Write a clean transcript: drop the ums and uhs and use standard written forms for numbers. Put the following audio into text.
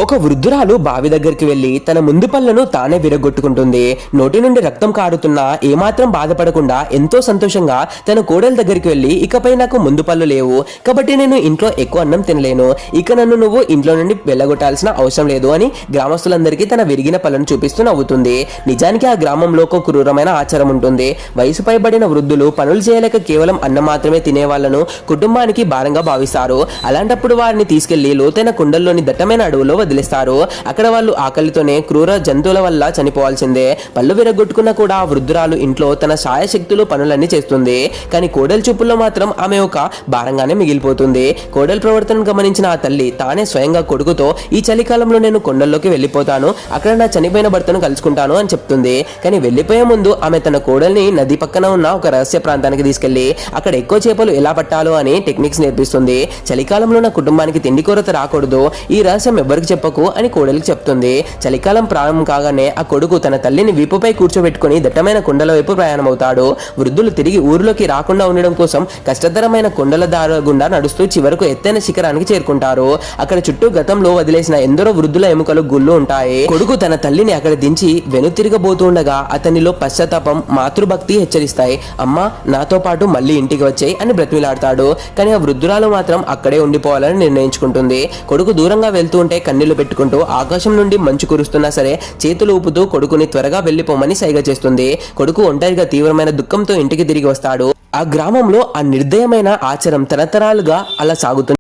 ఒక వృద్ధురాలు బావి దగ్గరికి వెళ్లి తన ముందు పళ్ళను తానే విరగొట్టుకుంటుంది. నోటి నుండి రక్తం కారుతున్నా ఏమాత్రం బాధపడకుండా ఎంతో సంతోషంగా తన కోడల దగ్గరికి వెళ్లి, ఇకపై నాకు ముందు పళ్ళు లేవు కాబట్టి నేను ఇంట్లో ఎక్కువ అన్నం తినలేను, ఇక నన్ను నువ్వు ఇంట్లో నుండి వెళ్ళగొట్టాల్సిన అవసరం లేదు అని గ్రామస్తులందరికీ తన విరిగిన పళ్ళను చూపిస్తూ నవ్వుతుంది. నిజానికి ఆ గ్రామంలో ఒక క్రూరమైన ఆచారం ఉంటుంది. వయసు పైబడిన వృద్ధులు పనులు చేయలేక కేవలం అన్నం మాత్రమే తినే వాళ్లను కుటుంబానికి భారంగా భావిస్తారు. అలాంటప్పుడు వారిని తీసుకెళ్లి లోతైన కుండల్లోని దట్టమైన అడవులో వదిలేస్తారు. అక్కడ వాళ్ళు ఆకలితోనే క్రూర జంతువుల వల్ల చనిపోవాల్సిందే. పళ్ళు విరగొట్టుకున్న కూడా ఆ వృద్ధురాలు ఇంట్లో తన శాయశక్తులు పనులన్నీ చేస్తుంది. కానీ కోడలి చూపుల్లో మాత్రం ఆమె ఒక భారంగానే మిగిలిపోతుంది. కోడలి ప్రవర్తనను గమనించిన ఆ తల్లి తానే స్వయంగా కొడుకుతో, ఈ చలికాలంలో నేను కొండల్లోకి వెళ్ళిపోతాను, అక్కడ నా చనిపోయిన భర్తను కలుసుకుంటాను అని చెప్తుంది. కానీ వెళ్లిపోయే ముందు ఆమె తన కోడల్ని నది పక్కన ఉన్న ఒక రహస్య ప్రాంతానికి తీసుకెళ్లి అక్కడ ఎక్కువ చేపలు ఎలా పట్టాలో అని టెక్నిక్స్ నేర్పిస్తుంది. చలికాలంలో నా కుటుంబానికి తిండి కొరత రాకూడదు, ఈ రహస్యం ఎవరికి చెప్పకు అని కోడలికి చెప్తుంది. చలికాలం ప్రారంభం కాగానే ఆ కొడుకు తన తల్లిని వీపుపై కూర్చోబెట్టుకుని దట్టమైన కొండల వైపు ప్రయాణమవుతాడు. వృద్ధులు తిరిగి ఊరిలోకి రాకుండా ఉండడం కోసం కష్టతరమైన కొండల దారి గుండా నడుస్తూ చివరకు ఎత్తైన శిఖరానికి చేరుకుంటారు. అక్కడ చుట్టూ గతంలో వదిలేసిన ఎందరో వృద్ధుల ఎముకలు గుళ్ళు ఉంటాయి. కొడుకు తన తల్లిని అక్కడ దించి వెనుతిరగబోతుండగా అతనిలో పశ్చాత్తాపం, మాతృభక్తి హెచ్చరిస్తాయి. అమ్మ, నాతో పాటు మళ్ళీ ఇంటికి వచ్చాయి అని బ్రతిమిలాడతాడు. కానీ ఆ వృద్ధురాలు మాత్రం అక్కడే ఉండిపోవాలని నిర్ణయించుకుంటుంది. కొడుకు దూరంగా వెళ్తూ ఉంటే కన్నీళ్లు పెట్టుకుంటూ ఆకాశం నుండి మంచు కురుస్తున్నా సరే చేతులు ఊపుతూ కొడుకుని త్వరగా వెళ్లిపోమని సైగ చేస్తుంది. కొడుకు ఒంటరిగా తీవ్రమైన దుఃఖంతో ఇంటికి తిరిగి వస్తాడు. ఆ గ్రామంలో ఆ నిర్దయమైన ఆచారం తరతరాలుగా అలా సాగుతుంది.